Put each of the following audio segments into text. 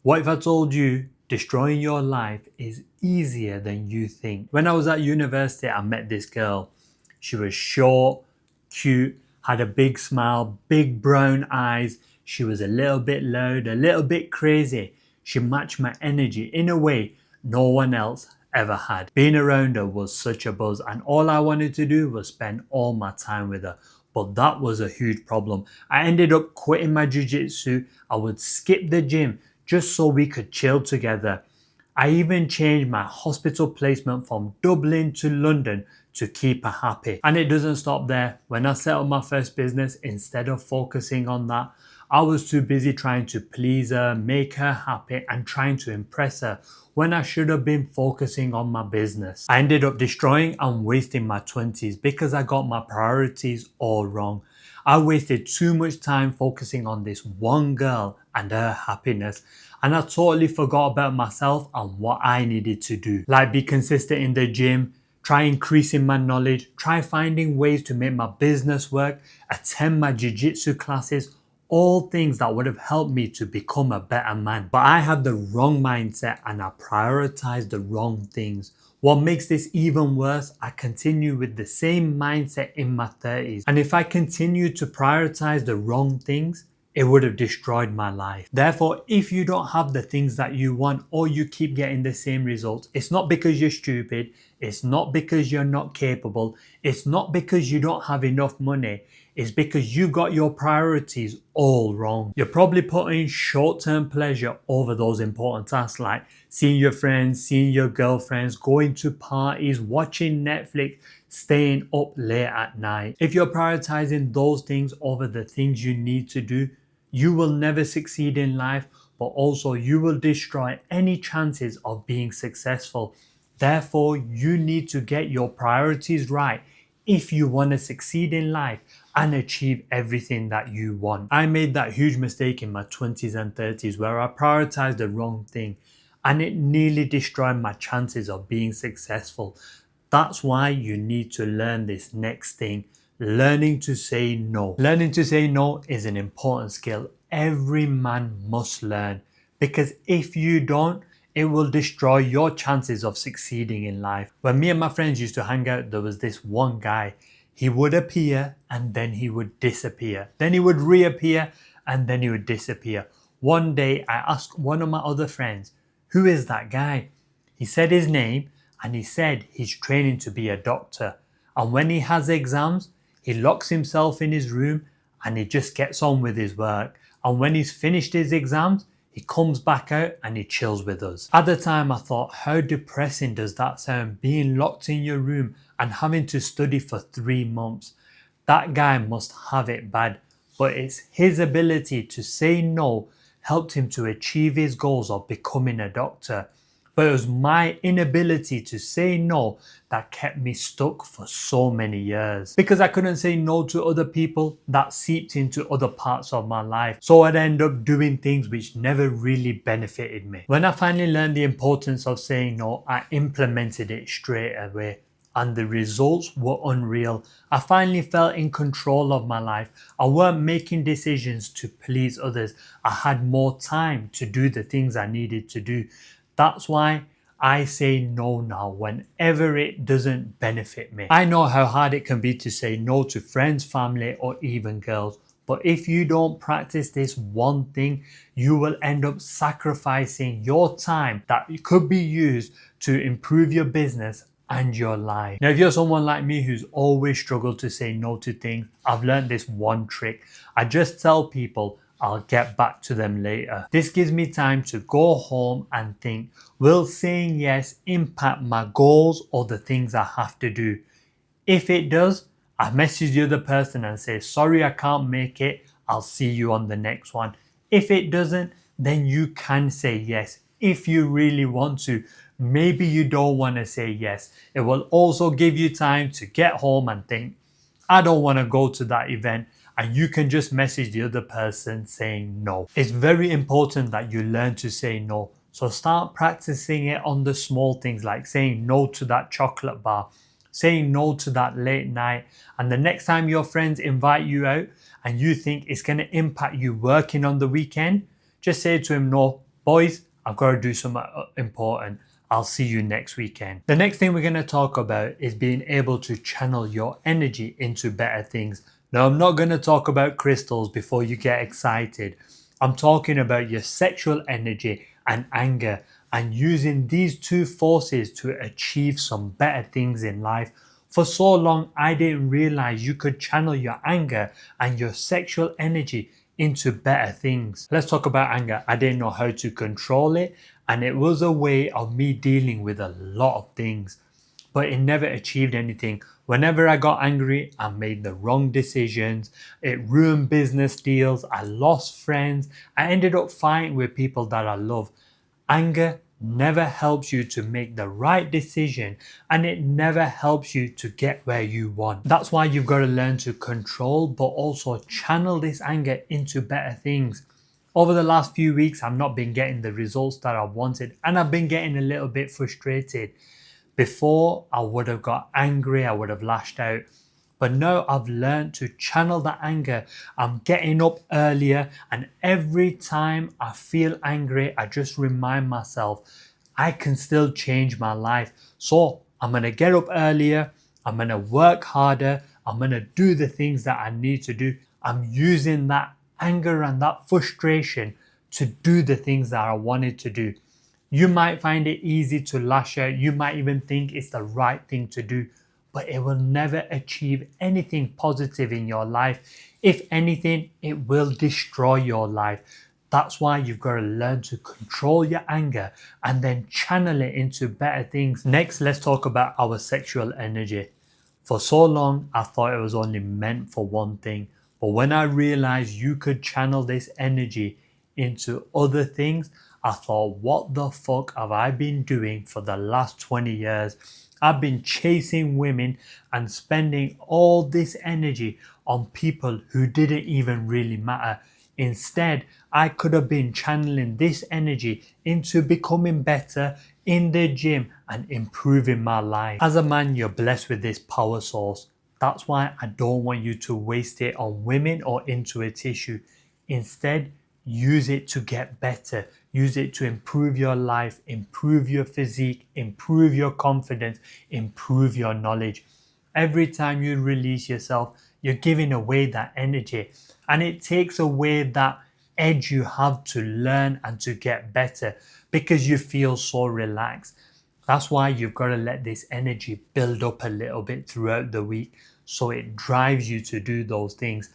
What if I told you destroying your life is easier than you think? When I was at university, I met this girl. She was short, cute, had a big smile, big brown eyes. She was a little bit loud, a little bit crazy. She matched my energy in a way no one else ever had. Being around her was such a buzz, and all I wanted to do was spend all my time with her. But that was a huge problem. I ended up quitting my jiu-jitsu. I would skip the gym just so we could chill together. I even changed my hospital placement from Dublin to London to keep her happy. And it doesn't stop there. When I set up my first business, instead of focusing on that, I was too busy trying to please her, make her happy, and trying to impress her when I should have been focusing on my business. I ended up destroying and wasting my 20s because I got my priorities all wrong. I wasted too much time focusing on this one girl and her happiness, and I totally forgot about myself and what I needed to do. Like be consistent in the gym, try increasing my knowledge, try finding ways to make my business work, attend my jiu-jitsu classes, all things that would have helped me to become a better man. But I had the wrong mindset and I prioritized the wrong things. What makes this even worse, I continue with the same mindset in my 30s. And if I continued to prioritize the wrong things, it would have destroyed my life. Therefore, if you don't have the things that you want or you keep getting the same results, it's not because you're stupid, it's not because you're not capable, it's not because you don't have enough money, it's because you got your priorities all wrong. You're probably putting short-term pleasure over those important tasks like seeing your friends, seeing your girlfriends, going to parties, watching Netflix, staying up late at night. If you're prioritizing those things over the things you need to do, you will never succeed in life, but also you will destroy any chances of being successful. Therefore, you need to get your priorities right if you want to succeed in life and achieve everything that you want. I made that huge mistake in my 20s and 30s where I prioritized the wrong thing and it nearly destroyed my chances of being successful. That's why you need to learn this next thing, learning to say no. Learning to say no is an important skill every man must learn, because if you don't, it will destroy your chances of succeeding in life. When me and my friends used to hang out, there was this one guy. He would appear and then he would disappear. Then he would reappear and then he would disappear. One day I asked one of my other friends, "Who is that guy?" He said his name and he said he's training to be a doctor. And when he has exams, he locks himself in his room and he just gets on with his work. And when he's finished his exams, he comes back out and he chills with us. At the time I thought, how depressing does that sound, being locked in your room and having to study for 3 months. That guy must have it bad, but it's his ability to say no helped him to achieve his goals of becoming a doctor. But it was my inability to say no that kept me stuck for so many years. Because I couldn't say no to other people, that seeped into other parts of my life. So I'd end up doing things which never really benefited me. When I finally learned the importance of saying no, I implemented it straight away. And the results were unreal. I finally felt in control of my life. I weren't making decisions to please others. I had more time to do the things I needed to do. That's why I say no now whenever it doesn't benefit me. I know how hard it can be to say no to friends, family, or even girls. But if you don't practice this one thing, you will end up sacrificing your time that could be used to improve your business and your life. Now, if you're someone like me who's always struggled to say no to things, I've learned this one trick. I just tell people I'll get back to them later. This gives me time to go home and think, will saying yes impact my goals or the things I have to do? If it does, I message the other person and say, sorry, I can't make it. I'll see you on the next one. If it doesn't, then you can say yes if you really want to. Maybe you don't want to say yes. It will also give you time to get home and think, I don't want to go to that event. And you can just message the other person saying no. It's very important that you learn to say no. So start practicing it on the small things like saying no to that chocolate bar, saying no to that late night. And the next time your friends invite you out and you think it's going to impact you working on the weekend, just say to him no, Boys, I've got to do something important. I'll see you next weekend. The next thing we're going to talk about is being able to channel your energy into better things. Now, I'm not going to talk about crystals before you get excited. I'm talking about your sexual energy and anger, and using these two forces to achieve some better things in life. For so long, I didn't realize you could channel your anger and your sexual energy into better things. Let's talk about anger. I didn't know how to control it, and it was a way of me dealing with a lot of things, but it never achieved anything. Whenever I got angry, I made the wrong decisions. It ruined business deals. I lost friends. I ended up fighting with people that I love. Anger never helps you to make the right decision, and it never helps you to get where you want. That's why you've got to learn to control but also channel this anger into better things. Over the last few weeks, I've not been getting the results that I wanted, and I've been getting a little bit frustrated. Before, I would have got angry, I would have lashed out. But now I've learned to channel that anger. I'm getting up earlier, and every time I feel angry, I just remind myself I can still change my life. So I'm going to get up earlier, I'm going to work harder, I'm going to do the things that I need to do. I'm using that anger and that frustration to do the things that I wanted to do. You might find it easy to lash out, you might even think it's the right thing to do, but it will never achieve anything positive in your life. If anything, it will destroy your life. That's why you've got to learn to control your anger and then channel it into better things. Next, let's talk about our sexual energy. For so long, I thought it was only meant for one thing, but when I realized you could channel this energy into other things, I thought, what the fuck have I been doing for the last 20 years? I've been chasing women and spending all this energy on people who didn't even really matter. Instead, I could have been channeling this energy into becoming better in the gym and improving my life. As a man, you're blessed with this power source. That's why I don't want you to waste it on women or into a tissue. Instead, use it to get better. Use it to improve your life, improve your physique, improve your confidence, improve your knowledge. Every time you release yourself, you're giving away that energy, and it takes away that edge you have to learn and to get better because you feel so relaxed. That's why you've got to let this energy build up a little bit throughout the week so it drives you to do those things.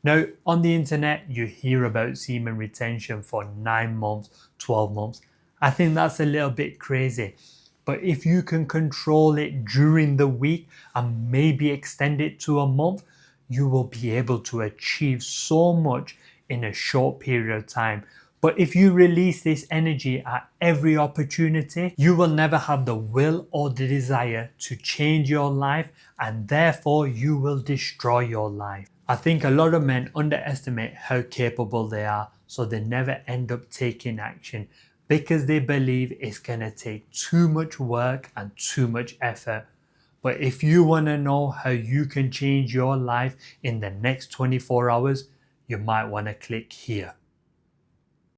Now, on the internet, you hear about semen retention for 9 months, 12 months. I think that's a little bit crazy. But if you can control it during the week and maybe extend it to a month, you will be able to achieve so much in a short period of time. But if you release this energy at every opportunity, you will never have the will or the desire to change your life, and therefore you will destroy your life. I think a lot of men underestimate how capable they are, so they never end up taking action because they believe it's going to take too much work and too much effort. But if you want to know how you can change your life in the next 24 hours, you might want to click here.